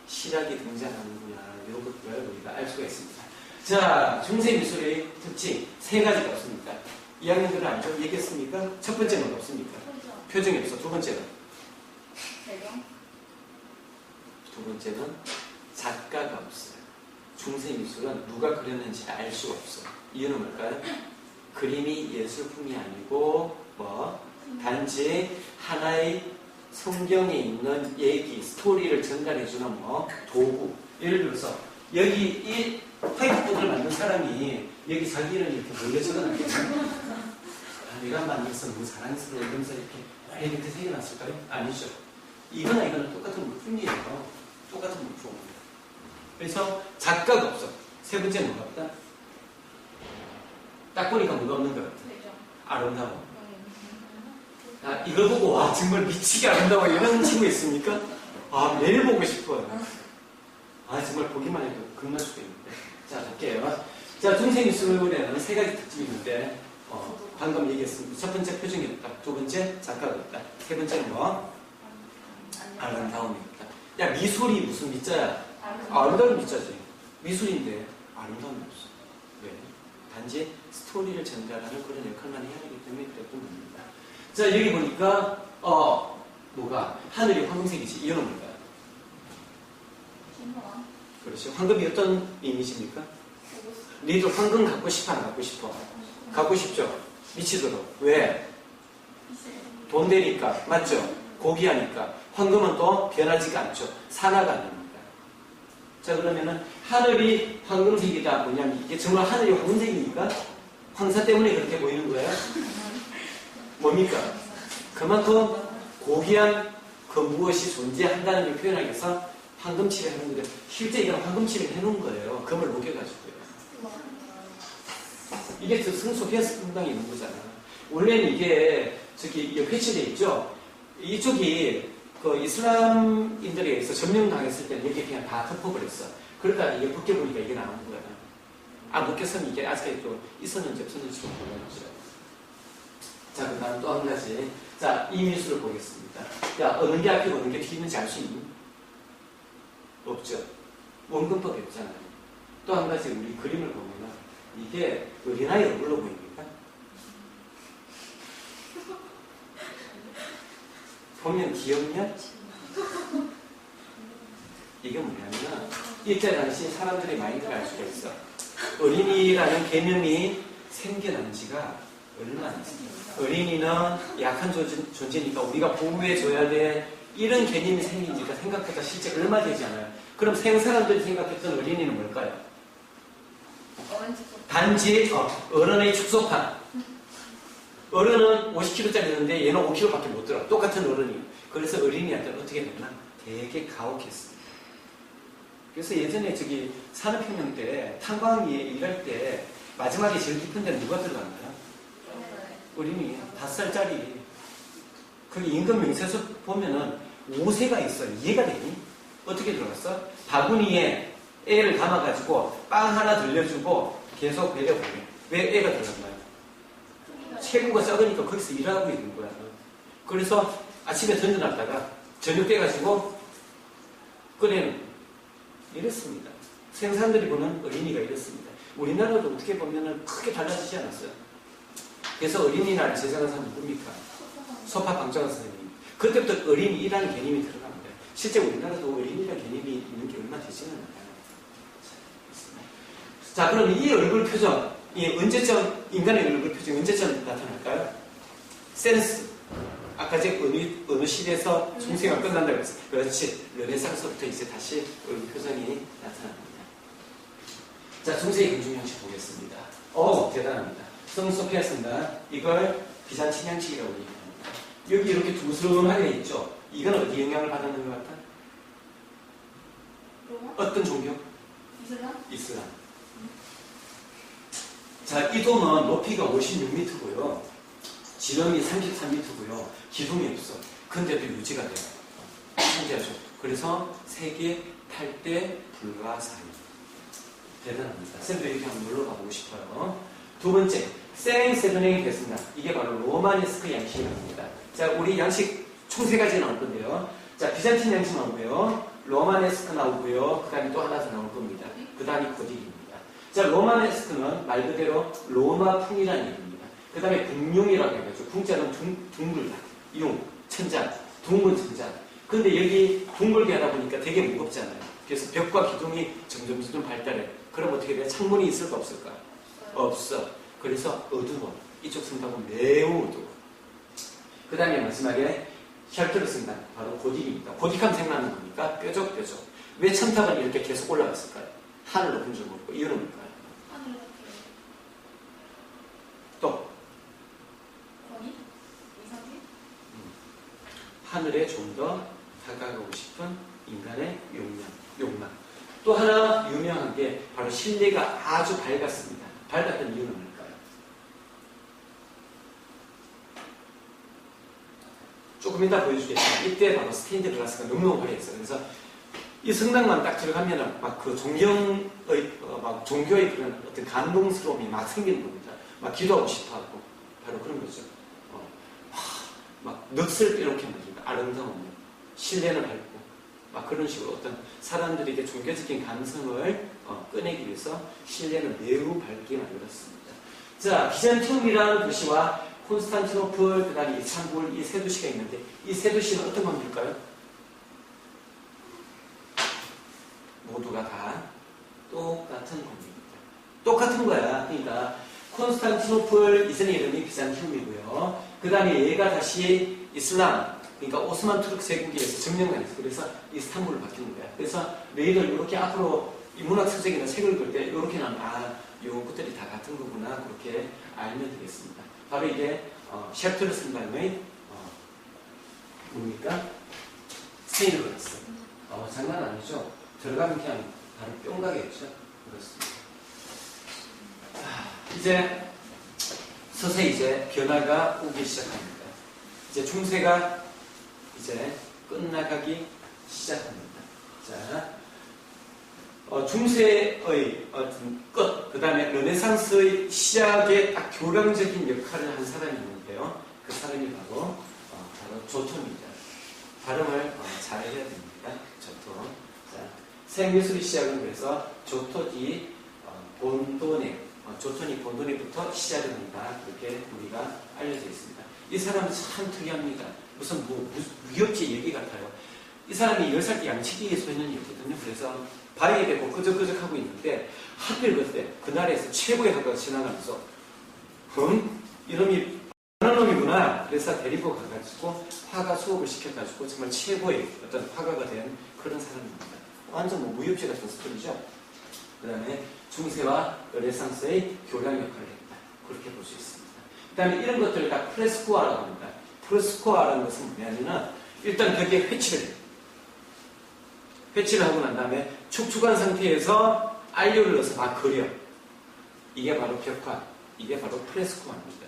[SPEAKER 1] 실학이 등장하는구나. 이런 것들을 우리가 알 수가 있습니다. 자, 중세미술의 특징, 세 가지가 없습니까? 2학년들은 알죠? 얘기했습니까? 첫 번째는 없습니까? 표정이 없어. 두 번째는?
[SPEAKER 2] 배경?
[SPEAKER 1] 두 번째는 작가가 없어요. 중세미술은 누가 그렸는지 알 수가 없어. 이유는 뭘까요? 그림이 예술품이 아니고 단지 하나의 성경에 있는 얘기, 스토리를 전달해주는 도구. 예를 들어서 여기 이 화이트보드를 만든 사람이 여기 자기 이름을 이렇게 몰래 적어놨겠죠? 내가 만들어서 너무 사랑스러워 이러면서 이렇게 밑에 새겨놨을까요? 아니죠. 이거나 이거는 똑같은 물품이에요. 똑같은 물품. 그래서 작가가 없어. 세 번째는 뭐가 없다? 딱 보니까 뭐가 없는 것 같아. 아름다워. 이걸 보고 와 정말 미치게 아름다워 이런 친구 있습니까? 매일 보고 싶어요. 정말 보기만 해도 겁날 수가 있는데. 자, 볼게요. 자, 중세미술에는 세 가지 특징이 있는데 방금 얘기했습니다. 첫 번째 표정이 없다. 두 번째 작가가 없다. 세 번째는 아름다움이 없다. 야, 미술이 무슨 미자야? 아름다운 미자지. 미술인데 아름다움이 없어. 왜? 단지 스토리를 전달하는 그런 역할만 해야 하기 때문에 그랬던 겁니다. 자, 여기 보니까 뭐가 하늘이 황금색이지. 이유는 뭘까요? 그렇죠. 황금이 어떤 이미지입니까? 니도 황금 갖고 싶어, 안 갖고 싶어? 갖고 싶죠? 미치도록. 왜? 돈 되니까. 맞죠? 고귀하니까. 황금은 또 변하지가 않죠. 산화가 안 됩니다. 자, 그러면은 하늘이 황금색이다. 뭐냐면 이게 정말 하늘이 황금색입니까? 황사 때문에 그렇게 보이는 거예요? 뭡니까? 그만큼 고귀한 그 무엇이 존재한다는 걸 표현하기 위해서 황금칠을 해놓은 건데 실제 이건 황금칠을 해놓은 거예요. 금을 녹여가지고요. 이게 성소피아스 금강이 있는 거잖아. 원래는 이게 저기 옆에 칠돼 있죠. 이쪽이 그 이슬람인들에 의해서 점령당했을 때는 여기 그냥 다 덮어버렸어. 그러다가 이게 벗겨보니까 이게 나오는 거야. 아, 벗겼으면 이게 아직까지 있었는지 없었는지 좀 모르겠죠. 자, 그 다음 또 한 가지. 자, 이 미술을 보겠습니다. 자, 어느 게 앞이고 어느 게 뒤인지 알 수 있니? 없죠. 원근법이 없잖아요. 또 한 가지 우리 그림을 보면 이게 어린아이 얼굴로 보입니까? 보면 귀엽냐? 이게 뭐냐면 이때 당시 사람들의 마인드를 알 수가 있어. 어린이라는 개념이 생겨난 지가 얼마 안 됐습니다. 어린이는 약한 존재니까 우리가 보호해줘야 돼. 이런 개념이 생긴 지가 생각보다 실제 얼마 되지 않아요. 그럼 사람들이 생각했던 어린이는 뭘까요? 단지 어른의 축소판. 어른은 50kg짜리였는데 얘는 5kg밖에 못 들어. 똑같은 어른이에요. 그래서 어린이한테는 어떻게 됐나? 되게 가혹했습니다. 그래서 예전에 저기 산업혁명 때 탄광위에 일할 때 마지막에 제일 깊은 데는 누가 들어갔나요? 어린이 5살짜리. 거기 임금 명세서 보면은 5세가 있어. 이해가 되니? 어떻게 들어갔어? 바구니에 애를 담아가지고 빵 하나 들려주고 계속 배려보내. 왜 애가 들어갔나요? 체구가 적으니까 거기서 일하고 있는 거야. 그래서 아침에 던져놨다가 저녁 돼가지고 꺼내는 이랬습니다. 생산들이 보는 어린이가 이렇습니다. 우리나라도 어떻게 보면 크게 달라지지 않았어요. 그래서 어린이날 제정한 사람 누굽니까? 소파 방정환 선생님. 그때부터 어린이라는 개념이 들어갑니다. 실제 우리나라도 어린이라는 개념이 있는 게 얼마 되지는 않아요. 자, 그럼 이 얼굴 표정, 이 언제쯤, 인간의 얼굴 표정이 언제쯤 나타날까요? 센스. 아까 제가 어느 시대에서 중세가 끝난다고 했어요. 그렇지. 르네상스부터 이제 다시 얼굴 표정이 나타납니다. 자, 중세의 금중 형식 보겠습니다. 대단합니다. 성소피아스입니다. 이걸 비잔틴 형식이라고 얘기합니다. 여기 이렇게 두스름하게 있죠? 이건 어디 영향을 받았는 것 같아? 어떤 종교? 이슬람. 자, 이 dom은 높이가 56m고요. 지름이 33m고요. 기둥이 없어. 근데도 유지가 돼요. 신기하죠? 그래서 세계 8대 불가사의. 대단합니다. 쌤도 이렇게 한번 눌러봐보고 싶어요. 두 번째, 세렝세르냉이 됐습니다. 이게 바로 로마네스크 양식입니다. 자, 우리 양식 총 3가지 나올 건데요. 자, 비잔틴 양식 나오고요. 로마네스크 나오고요. 그 다음에 또 하나 더 나올 겁니다. 그 다음이 고딕입니다. 자, 로마네스크는 말 그대로 로마풍이라는 얘기입니다. 그 다음에 궁융이라고 해가지고 궁자는 둥글다. 융, 천장, 둥근 천장. 근데 여기 둥글게 하다 보니까 되게 무겁잖아요. 그래서 벽과 기둥이 점점 발달해. 그럼 어떻게 돼? 창문이 있을까 없을까? 없어. 그래서 어두워. 이쪽 성당은 매우 어두워. 그 다음에 마지막에 샬트를 쓴다. 바로 고딕입니다. 고딕하면 생각나는 겁니까? 뾰족뾰족. 왜 첨탑은 이렇게 계속 올라갔을까요? 하늘 높은 줄 모르고. 이유는 뭘까요? 또 하늘에 좀 더 다가가고 싶은 인간의 욕망. 또 하나 유명한 게 바로 실내가 아주 밝았습니다. 밝았던 이유는 뭘까요? 조금 이따 보여주겠지만 이때 바로 스테인드 글라스가 너무너무 화려했어요. 그래서 이 성당만 딱 들어가면은 막 그 막 종교의 그런 어떤 감동스러움이 막 생기는 겁니다. 막 기도하고 싶어 하고 바로 그런 거죠. 막 넋을 빼놓게 만듭니다. 아름다움, 신뢰는 밝고 막 그런 식으로 어떤 사람들에게 종교적인 감성을 꺼내기 위해서 신뢰는 매우 밝게 만들었습니다. 자, 비잔티움이라는 도시와 콘스탄티노플, 그 다음에 이스탄불 이 3도시가 있는데 이 3도시는 어떤 겁니까요? 모두가 다 똑같은 겁니다. 똑같은 거야. 그러니까 콘스탄티노플 이전의 이름이 비잔티움이고요. 그 다음에 얘가 다시 이슬람, 그러니까 오스만 투르크 제국에서 점령만 했어. 그래서 이스탄불로 바뀌는 거야. 그래서 레이를 이렇게 앞으로 이 문학 서적이나 책을 볼 때 이렇게 나면 요 것들이 다 같은 거구나 그렇게 알면 되겠습니다. 바로 이게 셰프트르 선반의 뭡니까? 세인로렌스. 장난 아니죠? 들어가면 그냥 바로 뿅 가겠죠? 그렇습니다. 이제 서서히 이제 변화가 오기 시작합니다. 이제 중세가 이제 끝나가기 시작합니다. 자, 중세의 어떤 끝, 그 다음에 르네상스의 시작에 딱 교량적인 역할을 한 사람이 있는데요. 그 사람이 바로 조톤입니다. 발음을 잘 해야 됩니다. 조톤. 자, 생미술의 시작은 그래서 조토디 본도네, 조톤이 본도네부터 시작을 한다. 그렇게 우리가 알려져 있습니다. 이 사람은 참 특이합니다. 무슨 무협지 얘기 같아요. 이 사람이 10살 때 양치기 소년이었거든요. 그래서 바위에 대고 끄적끄적하고 있는데 하필 그때 그날에서 최고의 화가가 지나가면서 이놈이 하는 놈이구나. 그래서 데리고 가가지고 화가 수업을 시켜가지고 정말 최고의 어떤 화가가 된 그런 사람입니다. 완전 무협지 같은 스토리죠. 그 다음에 중세와 르네상스의 교량 역할을 했다. 그렇게 볼 수 있습니다. 그 다음에 이런 것들을 다 프레스코아라고 합니다. 프레스코아라는 것은 뭐냐면은 일단 벽에 회치를 해요. 회치를 하고 난 다음에 축축한 상태에서 안료를 넣어서 막 그려. 이게 바로 벽화, 이게 바로 프레스코아입니다.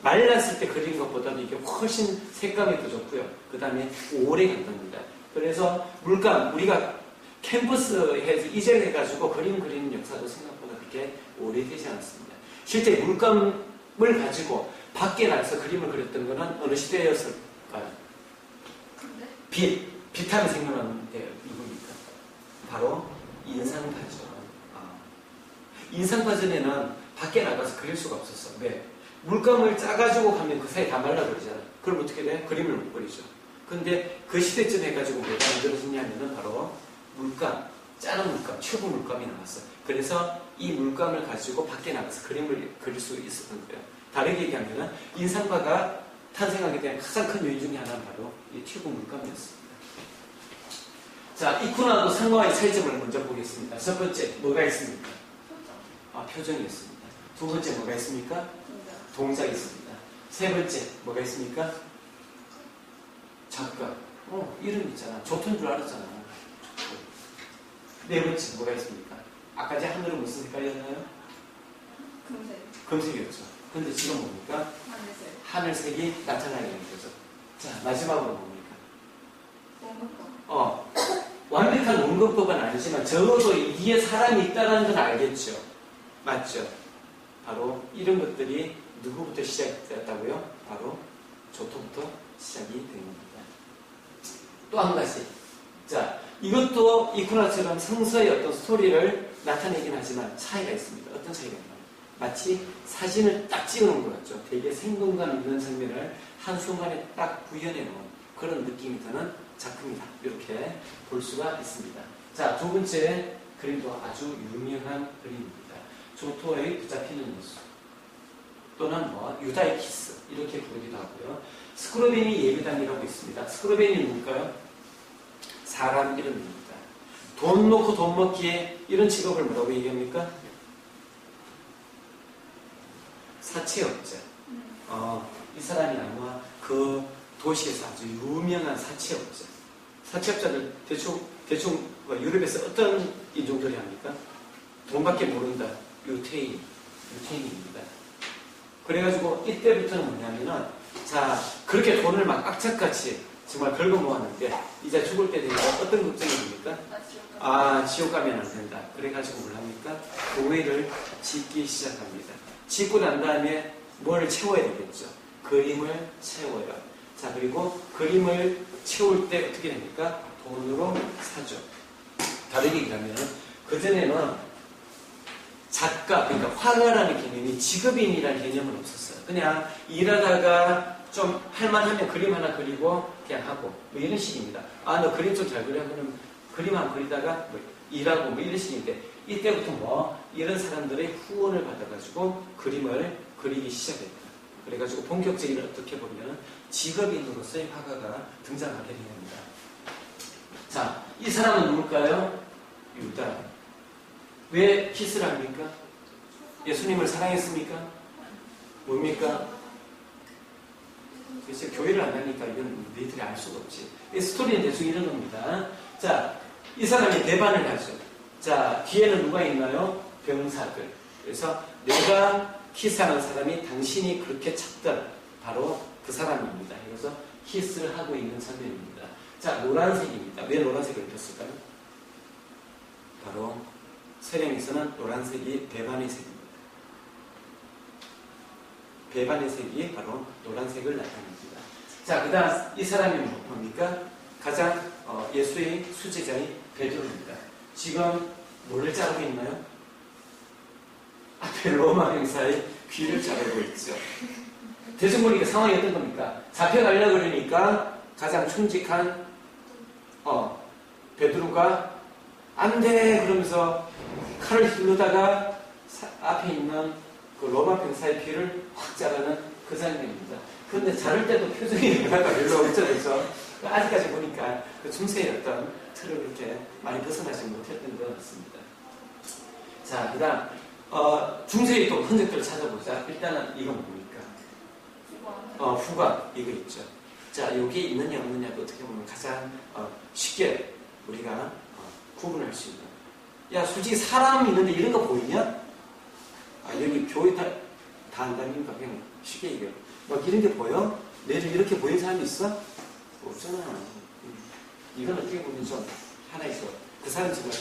[SPEAKER 1] 말랐을 때 그린 것보다는 이게 훨씬 색감이 더 좋고요. 그 다음에 오래 간답니다. 그래서 물감, 우리가 캔버스에서 이젤해가지고 그림 그리는 역사도 생각보다 그렇게 오래되지 않았습니다. 실제 물감을 가지고 밖에 나가서 그림을 그렸던 것은 어느 시대였을까요? 빛하면 생각나는 게 이겁니까? 바로 인상파죠. 인상파 전에는 밖에 나가서 그릴 수가 없었어. 왜? 물감을 짜가지고 가면 그 사이에 다 말라버리잖아. 그럼 어떻게 돼? 그림을 못 그리죠. 근데 그 시대쯤 해가지고 뭐가 만들어졌냐면은 바로 물감, 짜는 물감, 튜브 물감이 나왔어. 그래서 이 물감을 가지고 밖에 나가서 그림을 그릴 수 있었던 거예요. 다르게 얘기하면은 인상파가 탄생하게 된 가장 큰 요인 중에 하나는 바로 이 튜브 물감이었습니다. 자, 이쿠나도 상과의 차이점을 먼저 보겠습니다. 첫 번째, 뭐가 있습니까? 표정이 있습니다. 두 번째, 뭐가 있습니까? 동작이 있습니다. 세 번째, 뭐가 있습니까? 작가. 이름 있잖아. 조톤 줄 알았잖아. 네 번째, 뭐가 있습니까? 아까 제 하늘은 무슨 색깔이었나요?
[SPEAKER 2] 금색.
[SPEAKER 1] 금색이었죠. 근데 지금 뭡니까?
[SPEAKER 2] 하늘색.
[SPEAKER 1] 하늘색이 나타나게 되는 거죠. 자, 마지막으로 뭡니까?
[SPEAKER 2] 원근법.
[SPEAKER 1] 완벽한 원근법은 아니지만 적어도 이 뒤에 사람이 있다는 건 알겠죠. 맞죠? 바로 이런 것들이 누구부터 시작되었다고요? 바로 조토부터 시작이 된 겁니다. 또 한 가지. 자, 이것도 이쿠나처럼 성서의 어떤 스토리를 나타내긴 하지만 차이가 있습니다. 어떤 차이가 있나요? 마치 사진을 딱 찍어놓은 것 같죠. 되게 생동감 있는 장면을 한순간에 딱 구현해 놓은 그런 느낌이 드는 작품이다. 이렇게 볼 수가 있습니다. 자, 두 번째 그림도 아주 유명한 그림입니다. 조토의 붙잡히는 모습 또는 유다의 키스 이렇게 부르기도 하고요. 스크로베니 예배당이라고 있습니다. 스크로베니는 뭘까요? 사람 이름입니다. 돈 놓고 돈 먹기에 이런 직업을 뭐라고 얘기합니까? 사채업자. 이 사람이 아마 그 도시에서 아주 유명한 사채업자. 사채업자들 대충 유럽에서 어떤 인종들이 합니까? 돈밖에 모른다. 유태인입니다. 그래가지고 이때부터는 뭐냐면은 자 그렇게 돈을 막 악착같이 정말 긁어 모았는데 이제 죽을 때 되니까 어떤 걱정이 됩니까? 지옥 가면 안 된다. 그래가지고 뭘 합니까? 교회를 짓기 시작합니다. 짓고 난 다음에 뭘 채워야 되겠죠? 그림을 채워요. 자 그리고 그림을 채울 때 어떻게 됩니까? 돈으로 사죠. 다르게 얘기하면 그전에는 작가, 그러니까 화가라는 개념이 직업인이라는 개념은 없었어요. 그냥 일하다가 좀 할만하면 그림 하나 그리고 그냥 하고 뭐 이런 식입니다. 너 그림 좀 잘 그려. 그러면 그림 하나 그리다가 일하고 뭐 이런 식인데 이때부터 이런 사람들의 후원을 받아가지고 그림을 그리기 시작했다. 그래가지고 본격적인 어떻게 보면 직업인으로서의 화가가 등장하게 됩니다. 자, 이 사람은 누굴까요? 유다. 왜 키스를 합니까? 예수님을 사랑했습니까? 뭡니까? 글쎄, 교회를 안 가니까 이건 너희들이 알 수가 없지. 이 스토리는 대충 이런 겁니다. 자, 이 사람이 배반을 하죠. 자, 뒤에는 누가 있나요? 병사들. 그래서 내가 키스하는 사람이 당신이 그렇게 찾던 바로 그 사람입니다. 그래서 키스를 하고 있는 장면입니다. 자, 노란색입니다. 왜 노란색을 입혔을까요? 바로 서령에서는 노란색이 배반의 색입니다. 배반의 색이 바로 노란색을 나타냅니다. 자, 그 다음 이 사람이 뭡니까? 가장 예수의 수제자인 베드로입니다. 지금 뭐를 자르고 있나요? 앞에 로마 병사의 귀를 자르고 있죠. 대충 보니까 상황이 어떤 겁니까? 잡혀가려고 그러니까 가장 충직한 베드로가 안 돼! 그러면서 칼을 휘두르다가 앞에 있는 그 로마 병사의 귀를 확 자르는 그 장면입니다. 그런데 자를 때도 표정이 별로 없죠, 그렇죠? 아직까지 보니까 그 중세의 어떤 틀을 그렇게 많이 벗어나지 못했던 것 같습니다. 자, 그 다음, 중세의 또 흔적들을 찾아보자. 일단은 이건 뭡니까? 후광. 이거 있죠. 자, 여기에 있느냐 없느냐도 어떻게 보면 가장 쉽게 우리가 구분할 수 있는. 야, 솔직히 사람 있는데 이런 거 보이냐? 여기 교회 다 안 다니니까 그냥 쉽게 얘기해. 막 이런 게 보여? 내를 이렇게 보이는 사람이 있어? 없잖아. 이건 어떻게 보면 좀 하나의 그 사람이 정말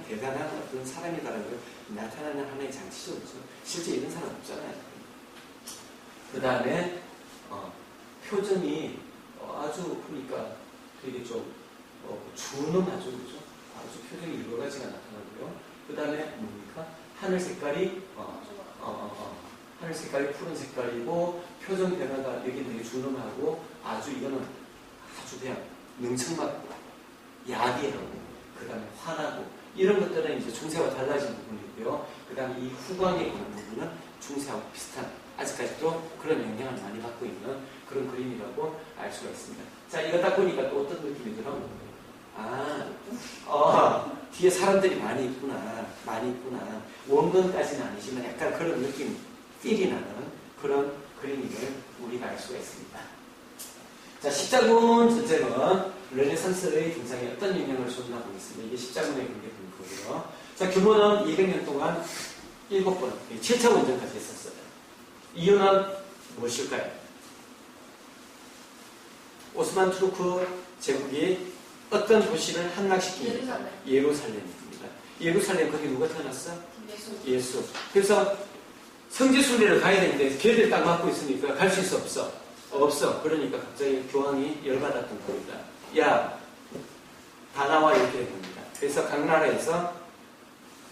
[SPEAKER 1] 대단한 어떤 사람이다라는 걸 나타나는 하나의 장치죠. 그렇죠? 실제 이런 사람 없잖아요. 그 다음에 표정이 아주 보니까 되게 좀 준엄하죠. 그죠? 아주 표정이 여러 가지가 나타나고요. 그 다음에 뭡니까? 하늘 색깔이 하늘 색깔이 푸른 색깔이고 표정 변화가 여기 되게 준엄하고 아주 이거는 아주 그냥 능청맞고 야기하고 그 다음에 화나고 이런 것들은 이제 중세와 달라진 부분이고요. 그 다음에 이 후광에 있는 부분은 중세하고 비슷한 아직까지도 그런 영향을 많이 받고 있는 그런 그림이라고 알 수가 있습니다. 자, 이거 딱 보니까 또 어떤 느낌이 들어? 뒤에 사람들이 많이 있구나. 원근까지는 아니지만 약간 그런 느낌, 필이 나는 그런 그림을 우리가 알 수가 있습니다. 자, 십자군 전쟁은 르네상스의 등장에 어떤 영향을 줬나 보겠습니다. 이게 십자군의 경계군이고요. 자, 규모는 200년 동안 7번, 7차 원전까지 했었어요. 이유는 무엇일까요? 오스만 투르크 제국이 어떤 도시를 함락시킵니까? 예루살렘입니다. 예루살렘 거기 누가 태어났어? 예수. 그래서 성지순례를 가야 되는데 걔들 딱 막고 있으니까 갈 수 있어 없어? 없어. 그러니까 갑자기 교황이 열받았던 겁니다. 야, 다 나와 이렇게 된 겁니다. 그래서 각 나라에서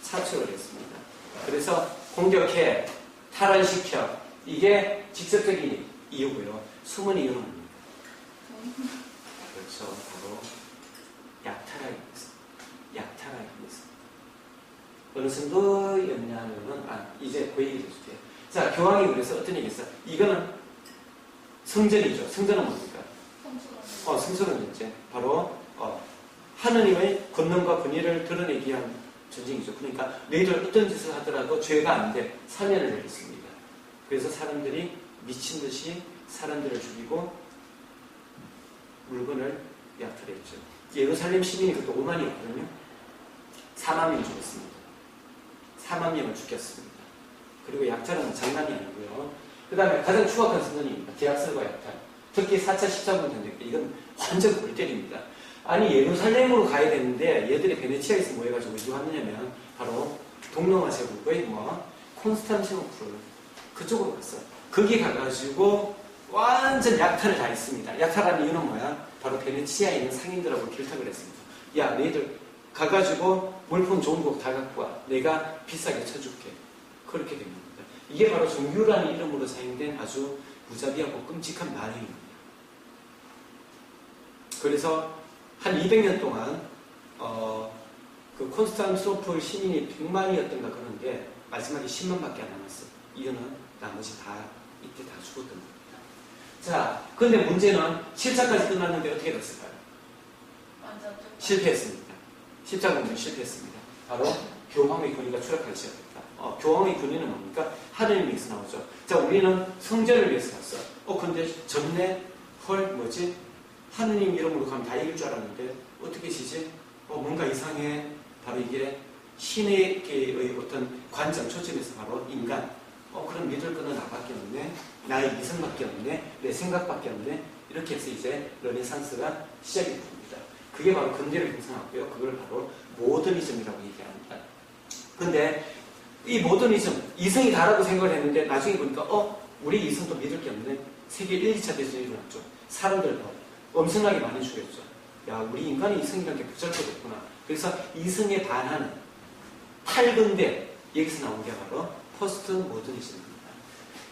[SPEAKER 1] 차출을 했습니다. 그래서 공격해, 탈환시켜. 이게 직접적인 이유고요. 숨은 이유는 뭡니까? 그렇죠. 바로 약탈하기 위해서. 어느 정도였냐 하면은, 이제 그 얘기를 해줄게요. 자, 교황이 그래서 어떤 얘기 했어? 이거는 성전이죠. 성전은 뭡니까? 성전은 전쟁. 바로, 하느님의 권능과 권위를 드러내기 위한 전쟁이죠. 그러니까 너희들 어떤 짓을 하더라도 죄가 안 돼. 사면을 내렸습니다. 그래서 사람들이 미친 듯이 사람들을 죽이고 물건을 약탈했죠. 예루살렘 시민이 그때 5만이었거든요. 4만 명 죽었습니다. 4만 명을 죽였습니다. 그리고 약탈은 장난이 아니고요. 그 다음에 가장 추악한 선언입니다. 계약설과 약탈. 특히 4차 십자군 전쟁 때 이건 완전 골 때립니다. 아니 예루살렘으로 가야 되는데 얘들이 베네치아에서 뭐 해가지고 어디 왔느냐면 바로 동로마 제국의 콘스탄티노플 그쪽으로 갔어요. 거기 가가지고 완전 약탈을 다 했습니다. 약탈하는 이유는 뭐야? 바로 베네치아에 있는 상인들하고 결탁을 했습니다. 야, 너희들 가가지고 물품 좋은 거 다 갖고 와. 내가 비싸게 쳐줄게. 그렇게 됩니다. 이게 바로 종교라는 이름으로 사용된 아주 무자비하고 끔찍한 만행입니다. 그래서 한 200년 동안 그 콘스탄티노플 시민이 100만이었던가 그런데 마지막에 10만밖에 안 남았어요. 이거는 나머지 다 이때 다 죽었던 겁니다. 자, 그런데 문제는 7차까지 끝났는데 어떻게 됐을까요?
[SPEAKER 2] 완전
[SPEAKER 1] 실패했습니다. 십자가 운동 실패했습니다. 바로 교황의 권위가 추락하기 시작했다. 교황의 권위는 뭡니까? 하느님 위해서 나오죠. 자, 우리는 성전을 위해서 갔어. 근데 전에 뭐지? 하느님 이름으로 가면 다 이길 줄 알았는데 어떻게 지지? 뭔가 이상해. 바로 이게 신에게의 어떤 관점, 초점에서 바로 인간. 그럼 믿을 거는 나밖에 없네. 나의 이성밖에 없네. 내 생각밖에 없네. 이렇게 해서 이제 르네상스가 시작이 됩니다. 그게 바로 근대를 형성하고요. 그걸 바로 모더니즘이라고 얘기합니다. 근데 이 모더니즘, 이성이 다라고 생각을 했는데 나중에 보니까 우리 이성도 믿을 게 없네. 세계 1, 2차 대전이 일어났죠. 사람들도 엄청나게 많이 죽였죠. 야, 우리 인간의 이성이라는 게 부절거됐구나. 그래서 이성에 반하는 탈근대, 여기서 나온 게 바로 포스트 모더니즘입니다.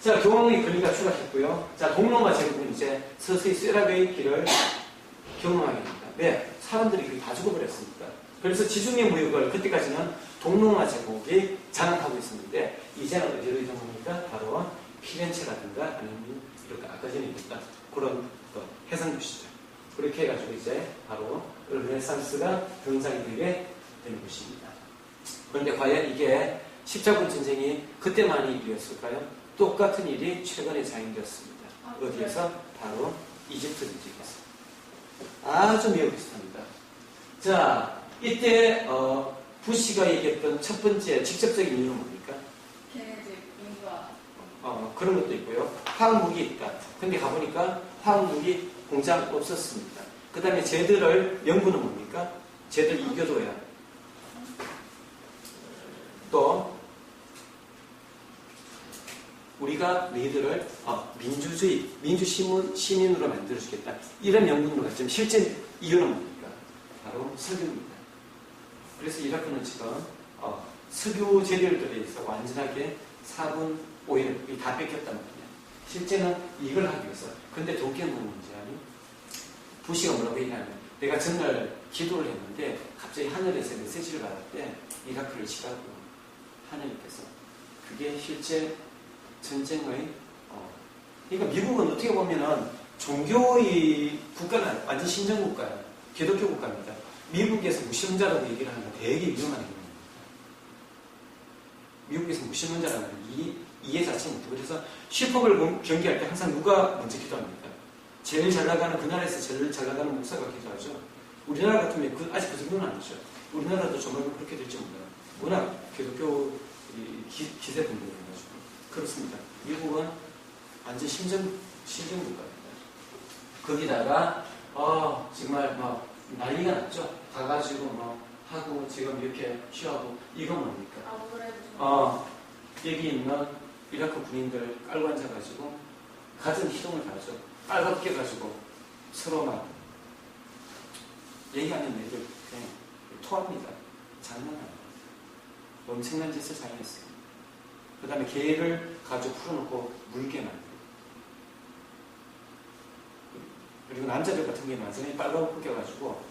[SPEAKER 1] 자, 교황의 권위가 추락했고요. 자, 동로마 제국은 이제 서서히 쇠락의 길을 경험하게 됩니다. 왜? 사람들이 거의 다 죽어버렸으니까. 그래서 지중해 무역을 그때까지는 동로마 제국이 장악하고 있었는데 이제는 어디로 이동합니까? 바로 피렌체라든가 아니면 이렇게 아까 전에 얘기했던 그런 해상 도시죠. 그렇게 해가지고 이제 바로 르네상스가 등장이 되게 되는 것입니다. 그런데 과연 이게 십자군 전쟁이 그때만이 일이었을까요? 똑같은 일이 최근에 자행되었습니다. 어디에서? 바로 이집트 전쟁에서. 아주 매우 비슷합니다. 자, 이때 부시가 얘기했던 첫 번째 직접적인 이유는 뭡니까?
[SPEAKER 2] 걔네들 인구가
[SPEAKER 1] 그런 것도 있고요. 화학무기 있다. 근데 가보니까 화학무기 공장 없었습니다. 그 다음에 쟤들을 연구는 뭡니까? 쟤들 이겨줘야. 또 우리가 너희들을 민주주의, 민주시민으로 만들어주겠다. 이런 연구로 갔지만 실제 이유는 뭡니까? 바로 석유입니다. 그래서 이라크는 지금 석유 재료들에 있어 완전하게 4분 5일 다 뺏겼단 말이야. 실제는 이걸 하기 위해서. 근데 더 웃기는 건 뭔지 아니? 부시가 뭐라고 얘기하면 내가 전날 기도를 했는데 갑자기 하늘에서 메시지를 받았대. 이라크를 치라고 하나님께서. 그게 실제 전쟁의 그러니까 미국은 어떻게 보면은 종교의 국가는 완전 신정국가예요. 기독교 국가입니다. 미국에서 무신론자라고 얘기를 하는 건 되게 위험한 행동입니다. 미국에서 무신론자라는 이해 자체는 못해요. 그래서 슈퍼볼 경기할 때 항상 누가 먼저 기도합니까? 제일 잘 나가는 그 나라에서 제일 잘 나가는 목사가 기도하죠. 우리나라 같으면 아직 그 정도는 아니죠. 우리나라도 조만간 그렇게 될지 몰라요. 워낙 기독교 기세분들이어가지고 그렇습니다. 미국은 완전 신정국가입니다. 거기다가 정말 난리가 났죠. 가가지고 하고 지금 이렇게 취하고 이거 뭡니까? 여기 있는 이라크 군인들 깔고 앉아가지고 가진 희동을 가죠. 빨갛게 가지고 서로 막 얘기하는 애들 그냥 토합니다. 장난 아니에요. 엄청난 짓을 자행했어요. 그 다음에 개를 가지고 풀어놓고 물게 만들고. 그리고 남자들 같은 경우는 완전히 빨갛게 껴가지고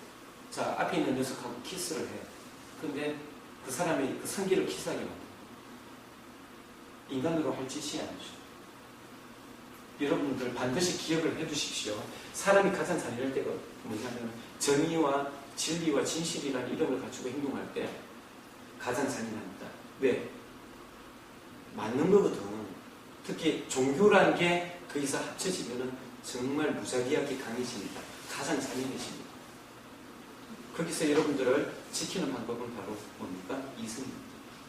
[SPEAKER 1] 자 앞에 있는 녀석하고 키스를 해요. 근데 그 사람이 그 성기를 키스하게 만들어요. 인간으로 할 짓이 아니죠. 여러분들 반드시 기억을 해두십시오. 사람이 가장 잔인할 때가 뭐냐면 정의와 진리와 진실이라는 이름을 갖추고 행동할 때 가장 잔인합니다. 왜? 맞는 거거든. 특히 종교라는 게 거기서 합쳐지면은 정말 무자비하게 강해집니다. 가장 잔인해집니다. 거기서 여러분들을 지키는 방법은 바로 뭡니까? 이성입니다.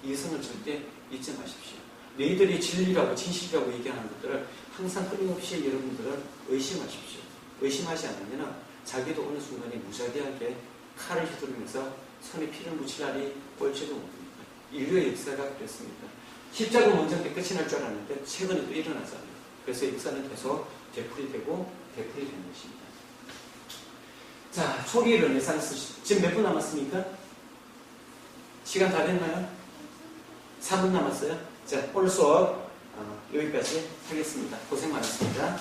[SPEAKER 1] 이성을 절대 잊지 마십시오. 너희들이 진리라고 진실이라고 얘기하는 것들을 항상 끊임없이 여러분들은 의심하십시오. 의심하지 않으면 자기도 어느 순간에 무자비하게 칼을 휘두르면서 손에 피를 묻힐 날이 올지도 모릅니다. 인류의 역사가 그랬습니다. 십자군 원정 때 끝이 날 줄 알았는데 최근에 또 일어나잖아요. 그래서 역사는 계속 되풀이되고 되는 것입니다. 자, 초기 르네상스 지금 몇 분 남았습니까? 시간 다 됐나요? 4분 남았어요? 자, 오늘 수업 여기까지 하겠습니다. 고생 많았습니다.